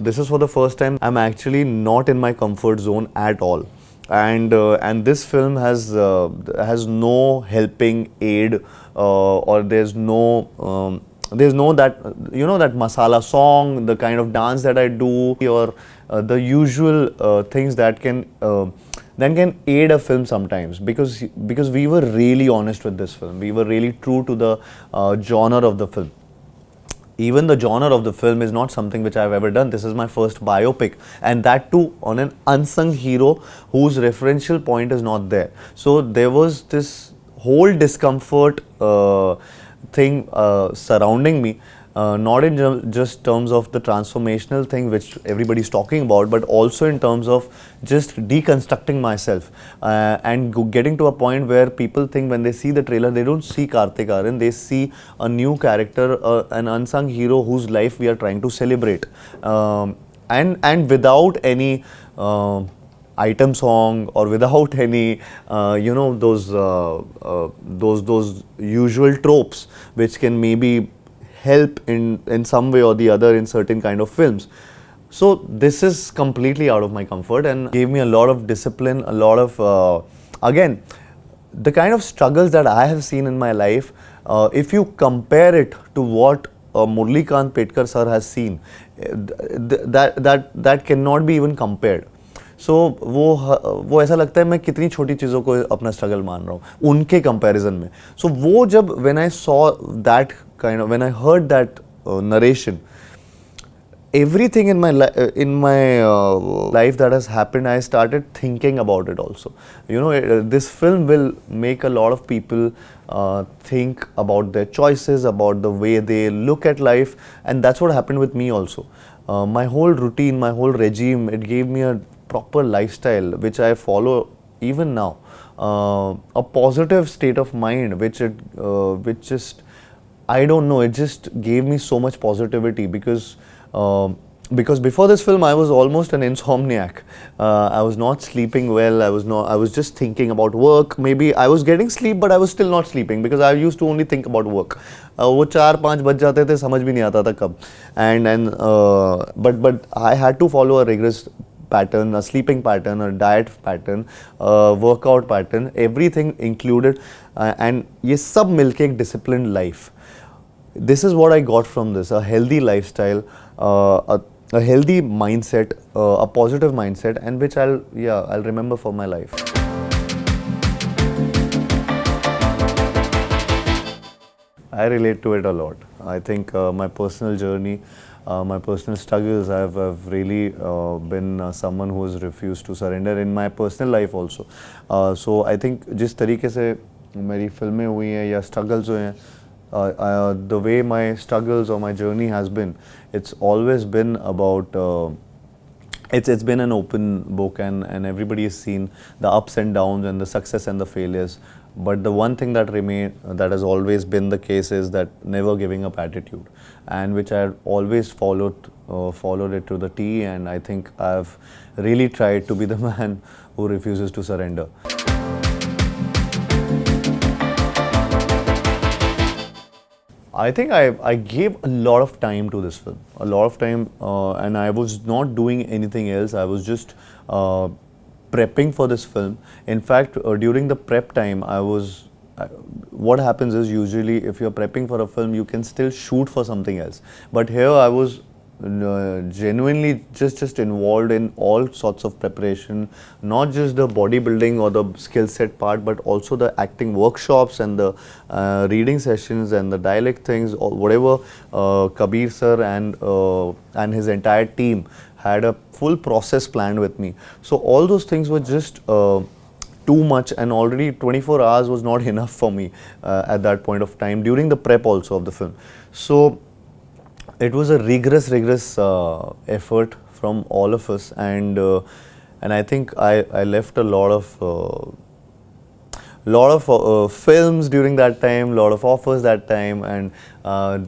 this is for the first time I'm actually not in my comfort zone at all. And this film has no helping aid, or there's no that, that masala song, the kind of dance that I do, or the usual things that can aid a film sometimes, because we were really honest with this film. We were really true to the genre of the film. Even the genre of the film is not something which I've ever done. This is my first biopic, and that too on an unsung hero whose referential point is not there. So there was this whole discomfort thing surrounding me, not in just terms of the transformational thing which everybody's talking about, but also in terms of just deconstructing myself, and getting to a point where people think when they see the trailer, they don't see Kartik Aaryan, they see a new character, an unsung hero whose life we are trying to celebrate, and without any item song, or without any those usual tropes which can maybe help in some way or the other in certain kind of films. So this is completely out of my comfort and gave me a lot of discipline, a lot of again, the kind of struggles that I have seen in my life. If you compare it to what Murlikant Petkar sir has seen, that cannot be even compared. So वो ऐसा लगता है मैं कितनी छोटी चीज़ों को अपना स्ट्रगल मान रहा हूँ उनके कंपैरिजन में. So वो जब when I saw that kind of, when I heard that narration, everything in my life that has happened, I started thinking about it also. This film will make a lot of people think about their choices, about the way they look at life, and that's what happened with me also. My whole routine, my whole regime, it gave me a proper lifestyle which I follow even now. A positive state of mind which just, I don't know, it just gave me so much positivity, because before this film I was almost an insomniac. I was not sleeping well. I was just thinking about work. Maybe I was getting sleep, but I was still not sleeping because I used to only think about work. वो 4-5 बज जाते थे, समझ भी नहीं आता था कब. But I had to follow a rigorous pattern, a sleeping pattern, a diet pattern, workout pattern, everything included, and ये सब मिलके एक disciplined life. This is what I got from this: a healthy lifestyle, a healthy mindset, a positive mindset, and which I'll remember for my life. I relate to it a lot. I think my personal journey, my personal struggles, I've really been someone who has refused to surrender in my personal life also. So I think जिस तरीके से मेरी फिल्में हुई हैं या struggles हुए हैं, the way my struggles or my journey has been, it's always been about, it's been an open book, and everybody has seen the ups and downs and the success and the failures. But the one thing that has always been the case is that never giving up attitude, and which I have always followed it to the T, and I think I've really tried to be the man who refuses to surrender. I think I gave a lot of time to this film, a lot of time, and I was not doing anything else. I was just prepping for this film. In fact, during the prep time, what happens is, usually if you're prepping for a film, you can still shoot for something else. But here I was genuinely just involved in all sorts of preparation, not just the bodybuilding or the skill set part, but also the acting workshops and the reading sessions and the dialect things, or whatever Kabir sir and his entire team had a full process planned with me. So all those things were just too much, and already 24 hours was not enough for me at that point of time, during the prep also of the film. So it was a rigorous effort from all of us, and I think I left a lot of films during that time, lot of offers that time, and I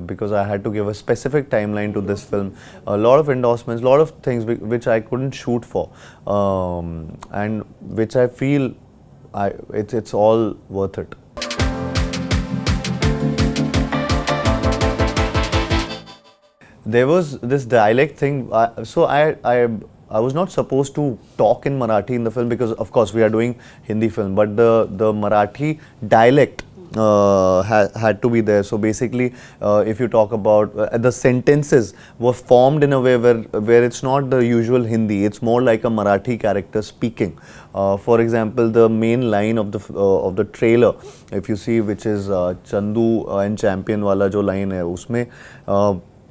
because I had to give a specific timeline to this film, a lot of endorsements, lot of things which I couldn't shoot for, and which I feel it's all worth it. there was this dialect thing. I was not supposed to talk in Marathi in the film because, of course, we are doing Hindi film, but the Marathi dialect had to be there. So basically, if you talk about the sentences were formed in a way where it's not the usual Hindi, it's more like a Marathi character speaking. For example, the main line of the trailer, if you see, which is Chandu and Champion wala jo line hai, उसमें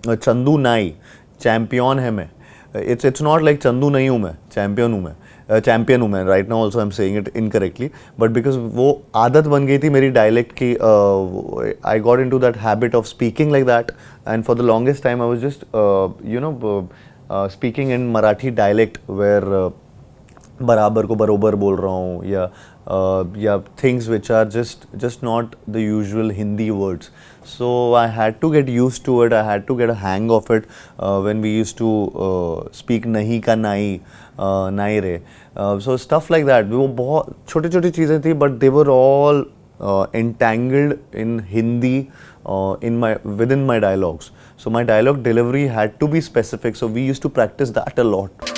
चंदू नाई champion है मैं. It's not like Chandu नहीं हूँ मैं, champion हूँ मैं, champion हूँ मैं. Right now also I am saying it incorrectly, but because वो आदत बन गई थी मेरी डायलेक्ट की. I got into that habit of speaking like that, and for the longest time I was just speaking in Marathi dialect where बराबर को बरोबर बोल रहा हूँ, या things which are just not the usual Hindi words. So I had to get used to it. I had to get a hang of it when we used to speak nahi ka nahi, nahi re. So stuff like that. वो बहुत छोटी छोटी चीज़ें थी, but they were all entangled in Hindi within my dialogues. So my dialogue delivery had to be specific. So we used to practice that a lot.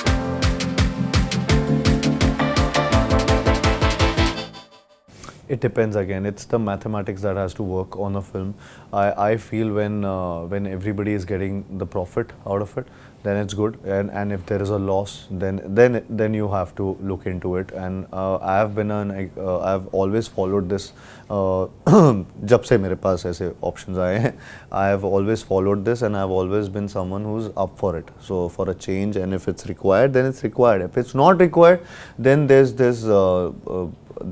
It depends again. It's the mathematics that has to work on a film. I feel when everybody is getting the profit out of it, then it's good. And if there is a loss, then you have to look into it. And I've always followed this. जब से मेरे पास ऐसे options आए हैं, I have always followed this, and I've always been someone who's up for it. So for a change, and if it's required, then it's required. If it's not required, then there's this.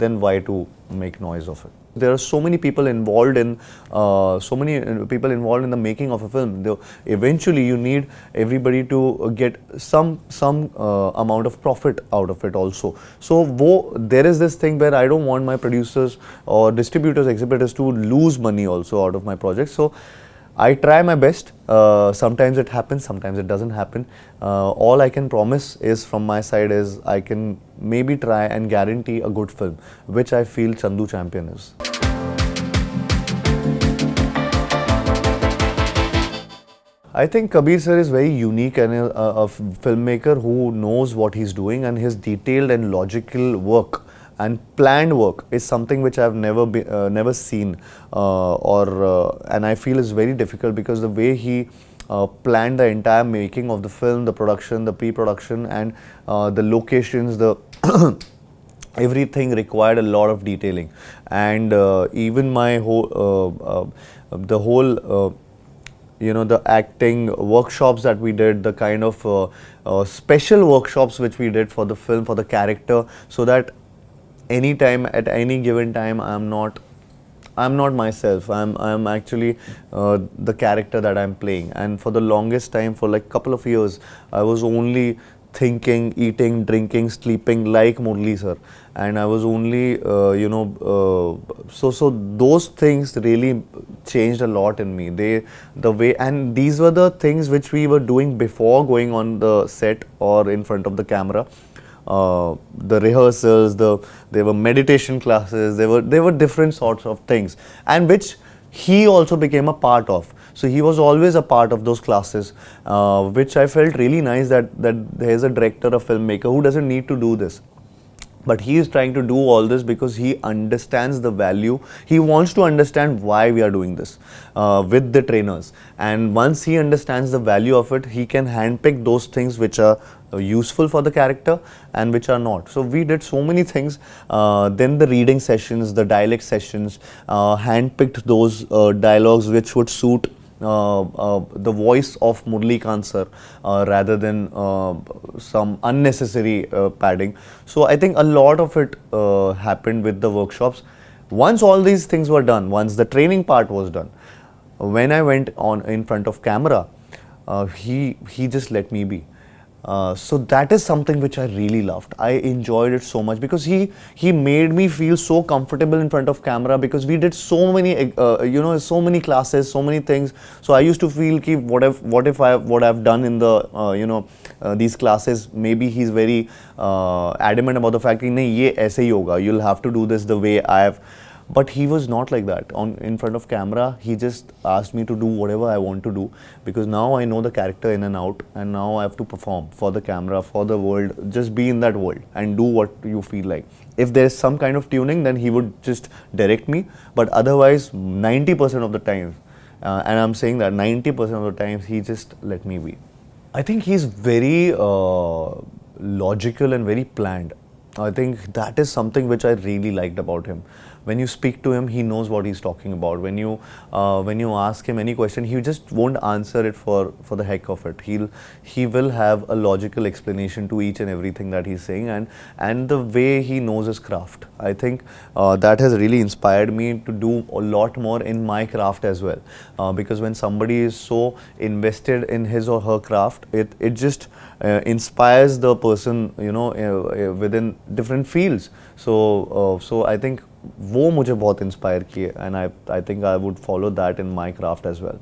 Then why to make noise of it? There are so many people involved in the making of a film. Eventually, you need everybody to get some amount of profit out of it also. So there is this thing where I don't want my producers or distributors, exhibitors to lose money also out of my projects. So I try my best. Sometimes it happens, sometimes it doesn't happen. All I can promise is from my side is I can maybe try and guarantee a good film, which I feel Chandu Champion is. I think Kabir sir is very unique and a filmmaker who knows what he's doing, and his detailed and logical work and planned work is something which I've never seen, and I feel is very difficult, because the way he planned the entire making of the film, the production, the pre-production, and the locations, the everything required a lot of detailing, and even my whole the whole the acting workshops that we did, the kind of special workshops which we did for the film, for the character, so that anytime, at any given time, I'm not myself. I'm actually the character that I'm playing. And for the longest time, for like couple of years, I was only thinking, eating, drinking, sleeping like Murli sir, and I was only so those things really changed a lot in me. And these were the things which we were doing before going on the set or in front of the camera. The rehearsals, there were meditation classes, there were different sorts of things, and which he also became a part of. So he was always a part of those classes, which I felt really nice that there's a director, a filmmaker who doesn't need to do this. But he is trying to do all this because he understands the value. He wants to understand why we are doing this with the trainers. And once he understands the value of it, he can handpick those things which are useful for the character and which are not. So we did so many things. Then the reading sessions, the dialect sessions, handpicked those dialogues which would suit the voice of Murli Khan sir, rather than some unnecessary padding. So I think a lot of it happened with the workshops. Once all these things were done, once the training part was done, when I went on in front of camera, he just let me be. So that is something which I really loved. I enjoyed it so much because he made me feel so comfortable in front of camera, because we did so many so many classes, so many things. So I used to feel ki what if what I've done in the these classes, maybe he's very adamant about the fact that nahi, ye aise hi hoga, you'll have to do this the way I have But he was not like that. On in front of camera, he just asked me to do whatever I want to do, because now I know the character in and out, and now I have to perform for the camera, for the world. Just be in that world and do what you feel like. If there's some kind of tuning, then he would just direct me. But otherwise, 90% of the time, and I'm saying that 90% of the times, he just let me be. I think he's very logical and very planned. I think that is something which I really liked about him. When you speak to him, he knows what he's talking about. When you ask him any question, he just won't answer it for the heck of it. He will have a logical explanation to each and everything that he's saying, and the way he knows his craft. I think that has really inspired me to do a lot more in my craft as well. Because when somebody is so invested in his or her craft, it just inspires the person, within different fields. So I think वो मुझे बहुत inspire किए, and I think I would follow that in my craft as well.